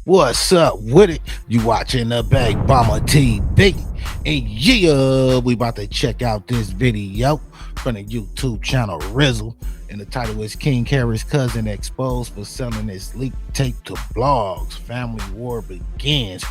What's up with it? You watching the Big Bomber TV. And yeah, we about to check out this video from the YouTube channel Rizzle. And the title is King Harris' cousin exposed for selling his leaked tape to blogs. Family war begins, ?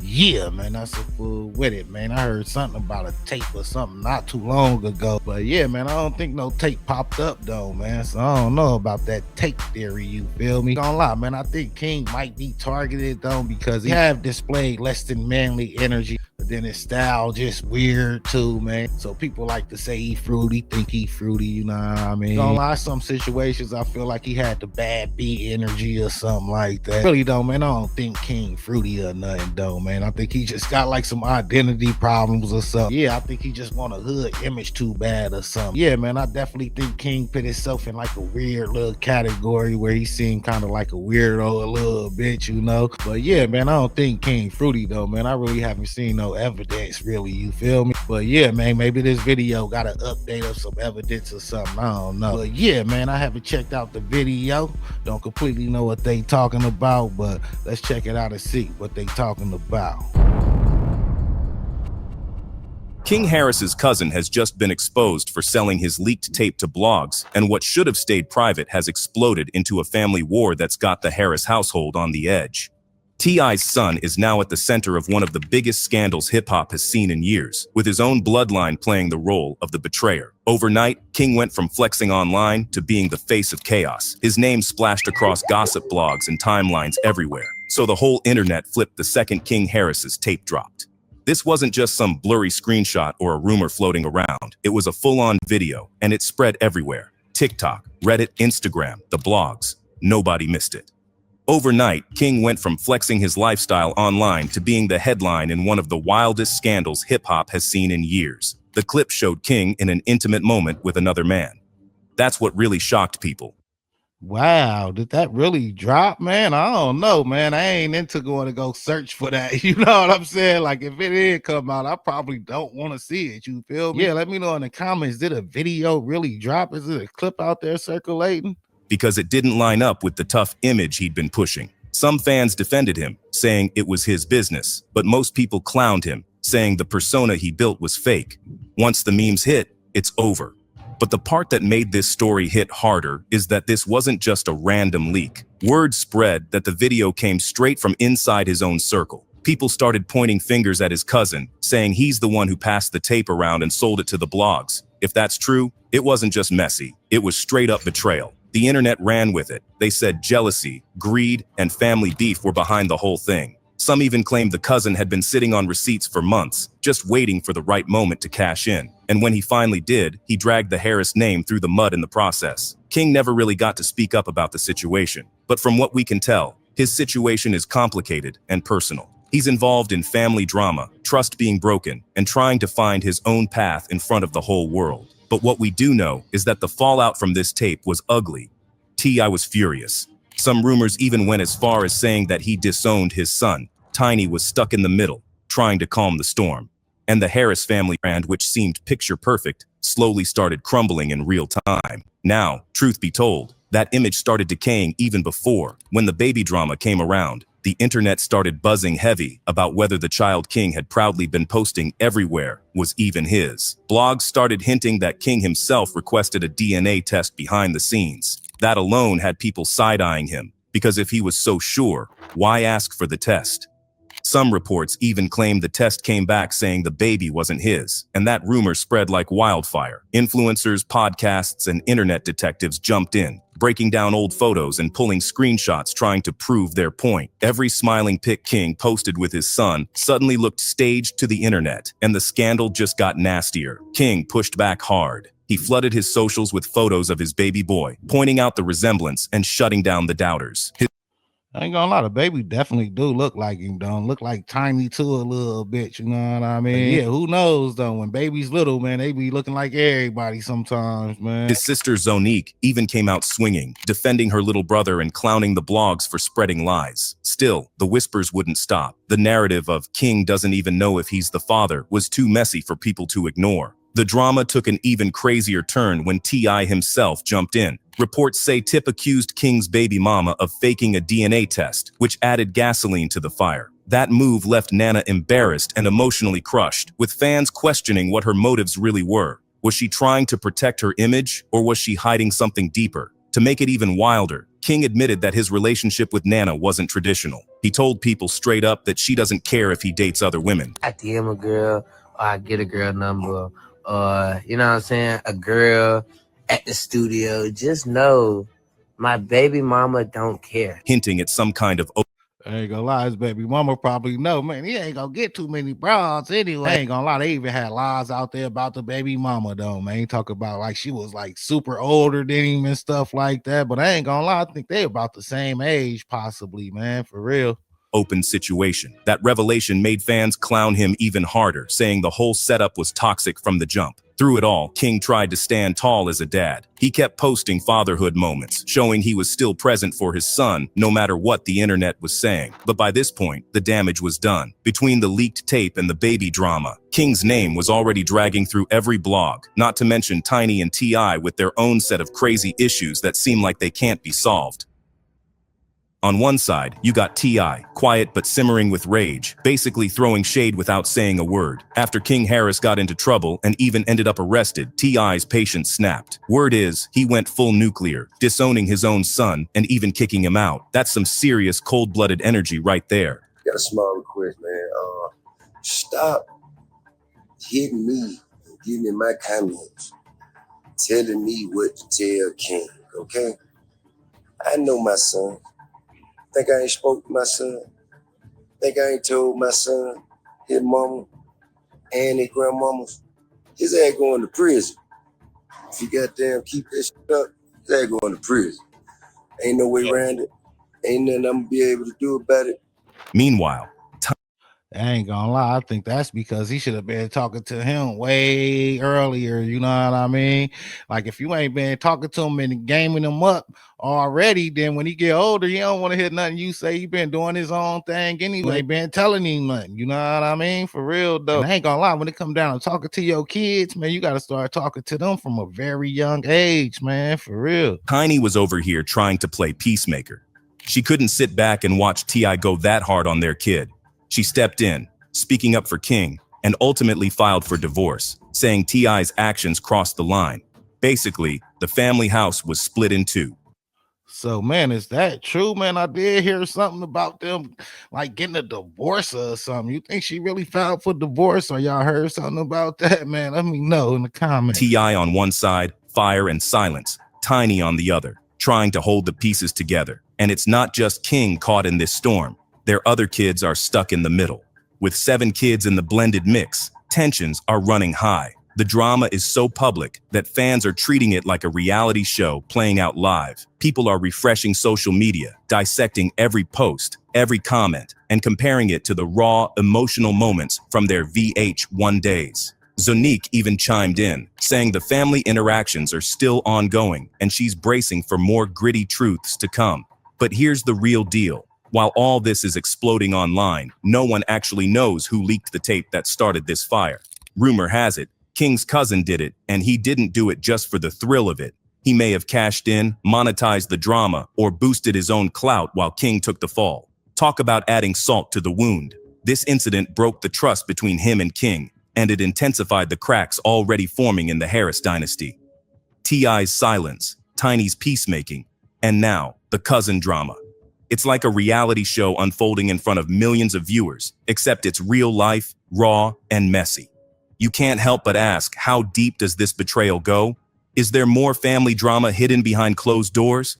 Yeah, man, that's a fool with it, man. I heard something about a tape or something not too long ago. But yeah, man, I don't think no tape popped up though, man. So I don't know about that tape theory, you feel me? Don't lie, man. I think King might be targeted though because he have displayed less than manly energy. But then his style just weird too, man. So people like to say he fruity, think he fruity, you know what I mean? Don't lie, some situations I feel like he had the bad B energy or something like that. Really though, man, I don't think King fruity or nothing though, man. I think he just got like some identity problems or something. Yeah, I think he just want a hood image too bad or something. Yeah, man, I definitely think King put himself in like a weird little category where he seemed kind of like a weirdo a little bit, you know? But yeah, man, I don't think King fruity though, man. I really haven't seen no evidence really, you feel me? But yeah, man, maybe this video got an update of some evidence or something, I don't know. But yeah, man, I haven't checked out the video. Don't completely know what they talking about, but let's check it out and see what they talking about. King Harris's cousin has just been exposed for selling his leaked tape to blogs, and what should have stayed private has exploded into a family war that's got the Harris household on the edge. T.I.'s son is now at the center of one of the biggest scandals hip-hop has seen in years, with his own bloodline playing the role of the betrayer. Overnight, King went from flexing online to being the face of chaos. His name splashed across gossip blogs and timelines everywhere, so the whole internet flipped the second King Harris's tape dropped. This wasn't just some blurry screenshot or a rumor floating around. It was a full-on video, and it spread everywhere. TikTok, Reddit, Instagram, the blogs. Nobody missed it. Overnight, King went from flexing his lifestyle online to being the headline in one of the wildest scandals hip-hop has seen in years. The clip showed King in an intimate moment with another man. That's what really shocked people. Wow, did that really drop, man? I don't know, man. I ain't into going to go search for that. You know what I'm saying? Like, if it did come out, I probably don't want to see it. You feel me? Yeah, let me know in the comments. Did a video really drop? Is it a clip out there circulating? Because it didn't line up with the tough image he'd been pushing. Some fans defended him, saying it was his business, but most people clowned him, saying the persona he built was fake. Once the memes hit, it's over. But the part that made this story hit harder is that this wasn't just a random leak. Word spread that the video came straight from inside his own circle. People started pointing fingers at his cousin, saying he's the one who passed the tape around and sold it to the blogs. If that's true, it wasn't just messy, it was straight up betrayal. The internet ran with it. They said jealousy, greed, and family beef were behind the whole thing. Some even claimed the cousin had been sitting on receipts for months, just waiting for the right moment to cash in. And when he finally did, he dragged the Harris name through the mud in the process. King never really got to speak up about the situation, but from what we can tell, his situation is complicated and personal. He's involved in family drama, trust being broken, and trying to find his own path in front of the whole world. But what we do know is that the fallout from this tape was ugly. T.I. was furious. Some rumors even went as far as saying that he disowned his son. Tiny was stuck in the middle, trying to calm the storm. And the Harris family brand, which seemed picture perfect, slowly started crumbling in real time. Now, truth be told, that image started decaying even before. When the baby drama came around, the internet started buzzing heavy about whether the child King had proudly been posting everywhere was even his. Blogs started hinting that King himself requested a DNA test behind the scenes. That alone had people side-eyeing him, because if he was so sure, why ask for the test? Some reports even claimed the test came back saying the baby wasn't his, and that rumor spread like wildfire. Influencers, podcasts, and internet detectives jumped in, breaking down old photos and pulling screenshots trying to prove their point. Every smiling pic King posted with his son suddenly looked staged to the internet, and the scandal just got nastier. King pushed back hard. He flooded his socials with photos of his baby boy, pointing out the resemblance and shutting down the doubters. I ain't gonna lie, the baby definitely do look like him, don't look like Tiny too a little bit, you know what I mean? Yeah, who knows though, when baby's little, man, they be looking like everybody sometimes, man. His sister Zonique even came out swinging, defending her little brother and clowning the blogs for spreading lies. Still, the whispers wouldn't stop. The narrative of King doesn't even know if he's the father was too messy for people to ignore. The drama took an even crazier turn when T.I. himself jumped in. Reports say Tip accused King's baby mama of faking a DNA test, which added gasoline to the fire. That move left Nana embarrassed and emotionally crushed, with fans questioning what her motives really were. Was she trying to protect her image, or was she hiding something deeper? To make it even wilder, King admitted that his relationship with Nana wasn't traditional. He told people straight up that she doesn't care if he dates other women. I DM a girl, or I get a girl number, or, you know what I'm saying, a girl at the studio. Just know my baby mama don't care. Hinting at some kind of I ain't gonna lie, his baby mama probably know, man, he ain't gonna get too many bras anyway. I ain't gonna lie, they even had lies out there about the baby mama though, man. Talk about like she was like super older than him and stuff like that. But I ain't gonna lie, I think they about the same age, possibly, man, for real. Open situation. That revelation made fans clown him even harder, saying the whole setup was toxic from the jump. Through it all, King tried to stand tall as a dad. He kept posting fatherhood moments, showing he was still present for his son, no matter what the internet was saying. But by this point, the damage was done. Between the leaked tape and the baby drama, King's name was already dragging through every blog, not to mention Tiny and T.I. with their own set of crazy issues that seem like they can't be solved. On one side, you got T.I., quiet but simmering with rage, basically throwing shade without saying a word. After King Harris got into trouble and even ended up arrested, T.I.'s patience snapped. Word is, he went full nuclear, disowning his own son and even kicking him out. That's some serious cold-blooded energy right there. Got a small request, man. Stop hitting me and getting in my comments, telling me what to tell King, okay? I know my son. Think I ain't spoke to my son? Think I ain't told my son, his mama, and his grandmamas? His ass going to prison. If he goddamn keep that shit up, his ass going to prison. Ain't no way around it. Ain't nothing I'm gonna be able to do about it. Meanwhile, I ain't gonna lie, I think that's because he should have been talking to him way earlier. You know what I mean? Like if you ain't been talking to him and gaming him up already, then when he get older, he don't want to hear nothing you say. He been doing his own thing anyway. Ain't been telling him nothing. You know what I mean? For real though. And I ain't gonna lie, when it come down to talking to your kids, man, you gotta start talking to them from a very young age, man. For real. Tiny was over here trying to play peacemaker. She couldn't sit back and watch T.I. go that hard on their kid. She stepped in, speaking up for King, and ultimately filed for divorce, saying T.I.'s actions crossed the line. Basically, the family house was split in two. So, man, is that true, man? I did hear something about them like getting a divorce or something. You think she really filed for divorce, or y'all heard something about that, man? Let me know in the comments. T.I. on one side, fire and silence. Tiny on the other, trying to hold the pieces together. And it's not just King caught in this storm. Their other kids are stuck in the middle. With 7 kids in the blended mix, tensions are running high. The drama is so public that fans are treating it like a reality show playing out live. People are refreshing social media, dissecting every post, every comment, and comparing it to the raw, emotional moments from their VH1 days. Zonique even chimed in, saying the family interactions are still ongoing and she's bracing for more gritty truths to come. But here's the real deal. While all this is exploding online, no one actually knows who leaked the tape that started this fire. Rumor has it, King's cousin did it, and he didn't do it just for the thrill of it. He may have cashed in, monetized the drama, or boosted his own clout while King took the fall. Talk about adding salt to the wound. This incident broke the trust between him and King, and it intensified the cracks already forming in the Harris dynasty. T.I.'s silence, Tiny's peacemaking, and now, the cousin drama. It's like a reality show unfolding in front of millions of viewers, except it's real life, raw, and messy. You can't help but ask, how deep does this betrayal go? Is there more family drama hidden behind closed doors?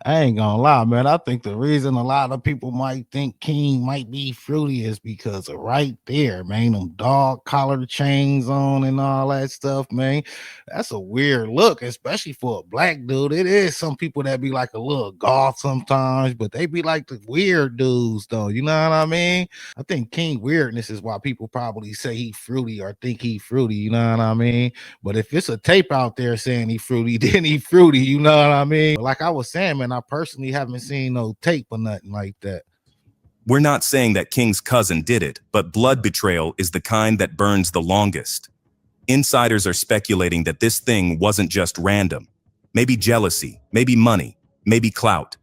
I ain't gonna lie, man. I think the reason a lot of people might think King might be fruity is because of right there, man. Them dog collar chains on and all that stuff, man. That's a weird look, especially for a black dude. It is some people that be like a little goth sometimes, but they be like the weird dudes, though. You know what I mean? I think King weirdness is why people probably say he fruity or think he fruity. You know what I mean? But if it's a tape out there saying he fruity, then he fruity. You know what I mean? But like I was saying, man, I personally haven't seen no tape or nothing like that. We're not saying that King's cousin did it, but blood betrayal is the kind that burns the longest. Insiders are speculating that this thing wasn't just random. Maybe jealousy, maybe money, maybe clout,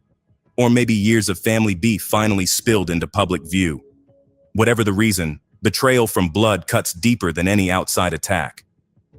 or maybe years of family beef finally spilled into public view. Whatever the reason, betrayal from blood cuts deeper than any outside attack.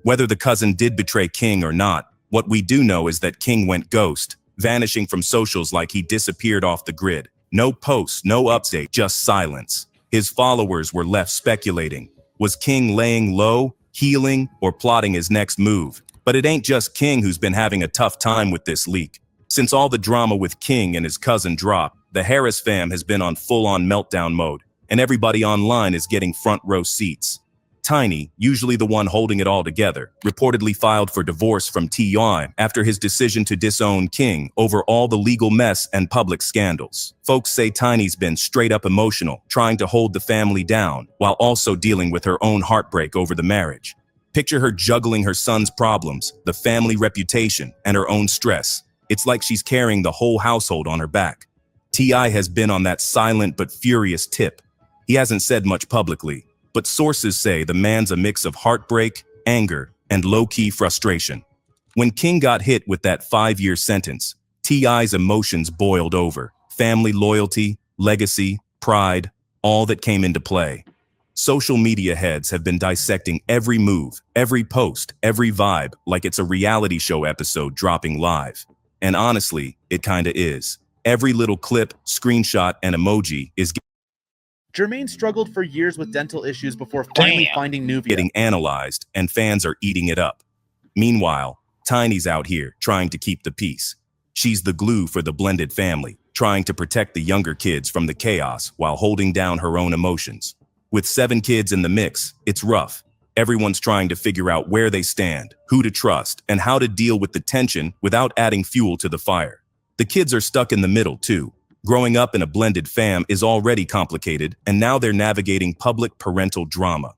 Whether the cousin did betray King or not, what we do know is that King went ghost, vanishing from socials like he disappeared off the grid. No posts, no update, just silence. His followers were left speculating. Was King laying low, healing, or plotting his next move? But it ain't just King who's been having a tough time with this leak. Since all the drama with King and his cousin dropped, the Harris fam has been on full-on meltdown mode, and everybody online is getting front row seats. Tiny, usually the one holding it all together, reportedly filed for divorce from T.I. after his decision to disown King over all the legal mess and public scandals. Folks say Tiny's been straight up emotional, trying to hold the family down, while also dealing with her own heartbreak over the marriage. Picture her juggling her son's problems, the family reputation, and her own stress. It's like she's carrying the whole household on her back. T.I. has been on that silent but furious tip. He hasn't said much publicly, but sources say the man's a mix of heartbreak, anger, and low-key frustration. When King got hit with that 5-year sentence, T.I.'s emotions boiled over. Family loyalty, legacy, pride, all that came into play. Social media heads have been dissecting every move, every post, every vibe, like it's a reality show episode dropping live. And honestly, it kinda is. Every little clip, screenshot, and emoji is Jermaine struggled for years with dental issues before finally finding Nuvia. getting analyzed, and fans are eating it up. Meanwhile, Tiny's out here trying to keep the peace. She's the glue for the blended family, trying to protect the younger kids from the chaos while holding down her own emotions. With 7 kids in the mix, it's rough. Everyone's trying to figure out where they stand, who to trust, and how to deal with the tension without adding fuel to the fire. The kids are stuck in the middle, too. Growing up in a blended fam is already complicated, and now they're navigating public parental drama.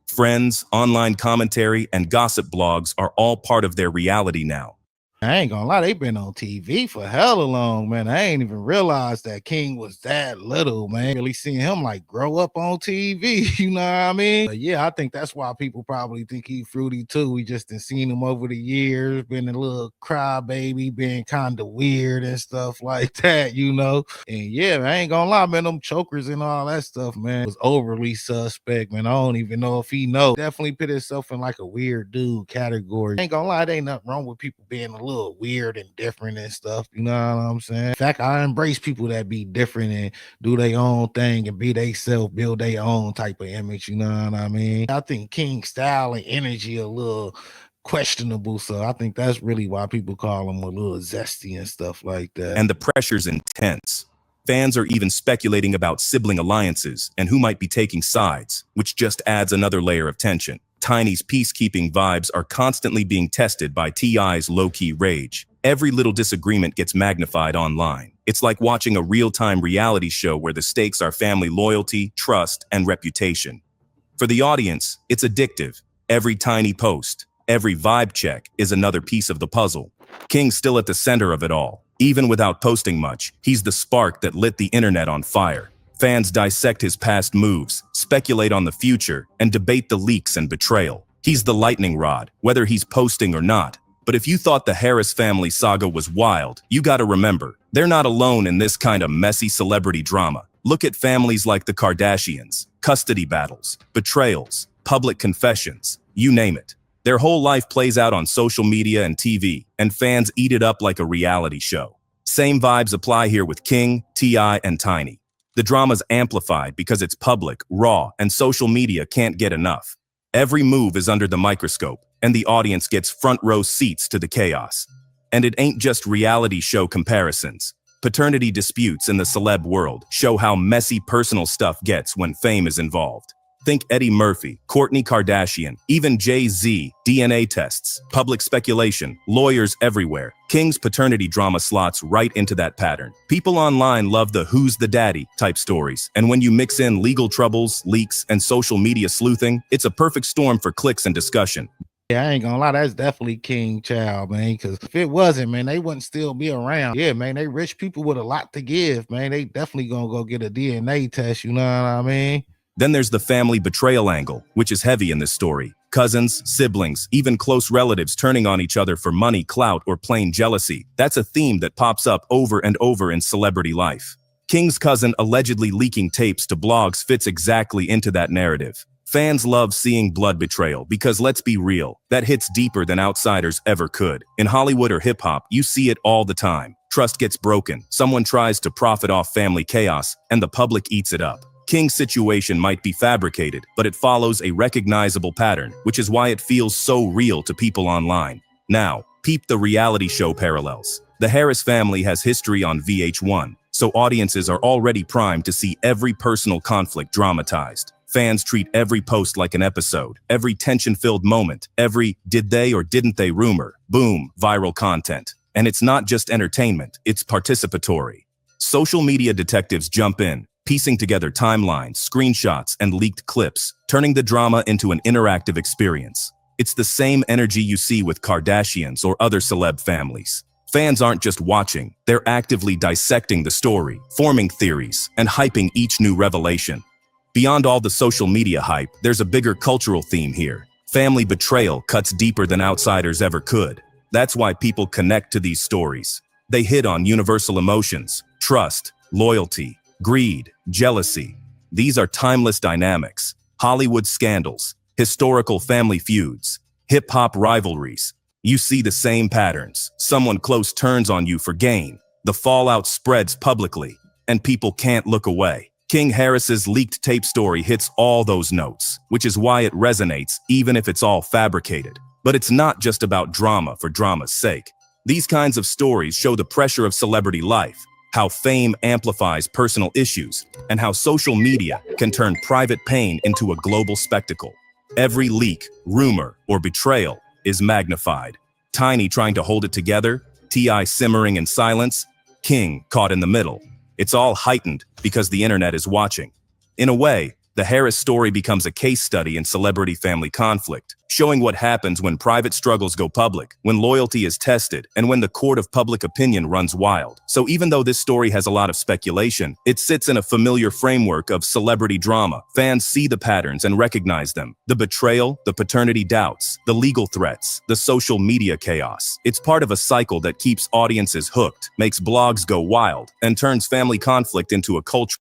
Friends, online commentary, and gossip blogs are all part of their reality now. I ain't gonna lie, they been on TV for hella long, man. I ain't even realized that King was that little, man. Really seeing him like grow up on TV, you know what I mean? But yeah, I think that's why people probably think he fruity too. We just done seen him over the years, been a little crybaby, being kind of weird and stuff like that, you know? And yeah, man, I ain't gonna lie, man, them chokers and all that stuff, man, was overly suspect, man. I don't even know if he knows. Definitely put himself in like a weird dude category. I ain't gonna lie, there ain't nothing wrong with people being a little weird and different and stuff, you know what I'm saying? In fact, I embrace people that be different and do their own thing and be they self, build their own type of image, you know what I mean? I think King's style and energy a little questionable, so I think that's really why people call him a little zesty and stuff like that. And the pressure's intense. Fans are even speculating about sibling alliances and who might be taking sides, which just adds another layer of tension. Tiny's peacekeeping vibes are constantly being tested by T.I.'s low-key rage. Every little disagreement gets magnified online. It's like watching a real-time reality show where the stakes are family loyalty, trust, and reputation. For the audience, it's addictive. Every tiny post, every vibe check is another piece of the puzzle. King's still at the center of it all. Even without posting much, he's the spark that lit the internet on fire. Fans dissect his past moves, speculate on the future, and debate the leaks and betrayal. He's the lightning rod, whether he's posting or not. But if you thought the Harris family saga was wild, you gotta remember, they're not alone in this kind of messy celebrity drama. Look at families like the Kardashians, custody battles, betrayals, public confessions, you name it. Their whole life plays out on social media and TV, and fans eat it up like a reality show. Same vibes apply here with King, T.I., and Tiny. The drama's amplified because it's public, raw, and social media can't get enough. Every move is under the microscope, and the audience gets front row seats to the chaos. And it ain't just reality show comparisons. Paternity disputes in the celeb world show how messy personal stuff gets when fame is involved. Think Eddie Murphy, Kourtney Kardashian, even Jay-Z, DNA tests, public speculation, lawyers everywhere. King's paternity drama slots right into that pattern. People online love the who's the daddy type stories, and when you mix in legal troubles, leaks, and social media sleuthing, it's a perfect storm for clicks and discussion. Yeah, I ain't gonna lie, that's definitely King child, man, because if it wasn't, man, they wouldn't still be around. Yeah, man, they rich people with a lot to give, man. They definitely gonna go get a DNA test, you know what I mean? Then there's the family betrayal angle, which is heavy in this story. Cousins, siblings, even close relatives turning on each other for money, clout, or plain jealousy. That's a theme that pops up over and over in celebrity life. King's cousin allegedly leaking tapes to blogs fits exactly into that narrative. Fans love seeing blood betrayal because, let's be real, that hits deeper than outsiders ever could. In Hollywood or hip-hop, you see it all the time. Trust gets broken, someone tries to profit off family chaos, and the public eats it up. King's situation might be fabricated, but it follows a recognizable pattern, which is why it feels so real to people online. Now, peep the reality show parallels. The Harris family has history on VH1, so audiences are already primed to see every personal conflict dramatized. Fans treat every post like an episode, every tension-filled moment, every did they or didn't they rumor, boom, viral content. And it's not just entertainment, it's participatory. Social media detectives jump in, piecing together timelines, screenshots, and leaked clips, turning the drama into an interactive experience. It's the same energy you see with Kardashians or other celeb families. Fans aren't just watching, they're actively dissecting the story, forming theories, and hyping each new revelation. Beyond all the social media hype, there's a bigger cultural theme here. Family betrayal cuts deeper than outsiders ever could. That's why people connect to these stories. They hit on universal emotions, trust, loyalty, greed, jealousy. These are timeless dynamics. Hollywood scandals, historical family feuds, hip-hop rivalries. You see the same patterns. Someone close turns on you for gain. The fallout spreads publicly, and people can't look away. King Harris's leaked tape story hits all those notes, which is why it resonates even if it's all fabricated. But it's not just about drama for drama's sake. These kinds of stories show the pressure of celebrity life, how fame amplifies personal issues, and how social media can turn private pain into a global spectacle. Every leak, rumor, or betrayal is magnified. Tiny trying to hold it together, T.I. simmering in silence, King caught in the middle. It's all heightened because the internet is watching. In a way, the Harris story becomes a case study in celebrity family conflict, showing what happens when private struggles go public, when loyalty is tested, and when the court of public opinion runs wild. So even though this story has a lot of speculation, it sits in a familiar framework of celebrity drama. Fans see the patterns and recognize them. The betrayal, the paternity doubts, the legal threats, the social media chaos. It's part of a cycle that keeps audiences hooked, makes blogs go wild, and turns family conflict into a culture.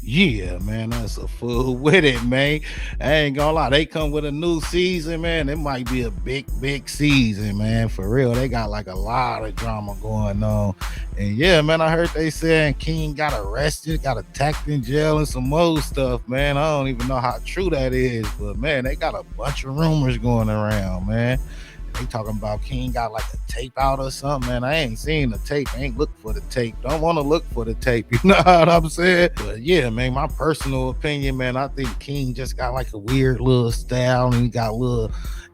Yeah, man, that's a fool with it, man. I ain't gonna lie, they come with a new season, man. It might be a big season, man. For real, they got like a lot of drama going on. And yeah, man, I heard they saying King got arrested, got attacked in jail, and some more stuff, man. I don't even know how true that is, but man, they got a bunch of rumors going around, man. They talking about King got like a tape out or something, man. I ain't seen the tape. I ain't look for the tape. Don't want to look for the tape. You know what I'm saying? But yeah, man, my personal opinion, man, I think King just got like a weird little style, and he got little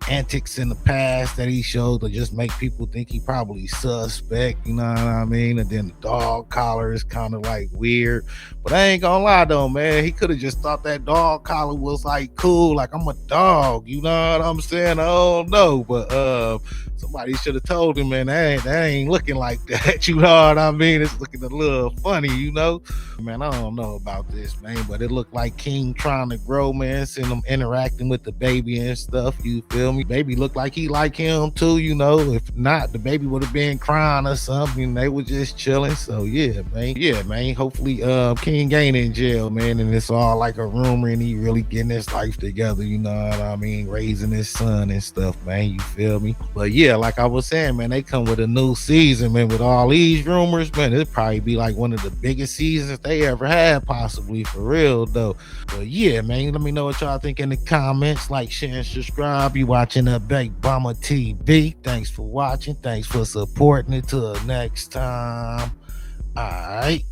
antics in the past that he showed to just make people think he probably suspect, you know what I mean? And then the dog collar is kind of like weird. But I ain't gonna lie though, man, he could have just thought that dog collar was like cool, like I'm a dog, you know what I'm saying? I don't know, but somebody should have told him, man, that ain't looking like that, you know what I mean? It's looking a little funny, you know? Man, I don't know about this, man, but it looked like King trying to grow, man, seeing him interacting with the baby and stuff, you feel me? Baby looked like he like him too, you know? If not, the baby would have been crying or something. They were just chilling. So yeah, man. Hopefully King ain't in jail, man, and it's all like a rumor and he really getting his life together, you know what I mean? Raising his son and stuff, man, you feel me? But yeah, like I was saying, man, they come with a new season, man, with all these rumors, man. It'd probably be like one of the biggest seasons they ever had, possibly, for real though. But yeah, man, let me know what y'all think in the comments. Like, share, and subscribe. You watching the Big Bomber TV. Thanks for watching. Thanks for supporting it. Till next time. All right.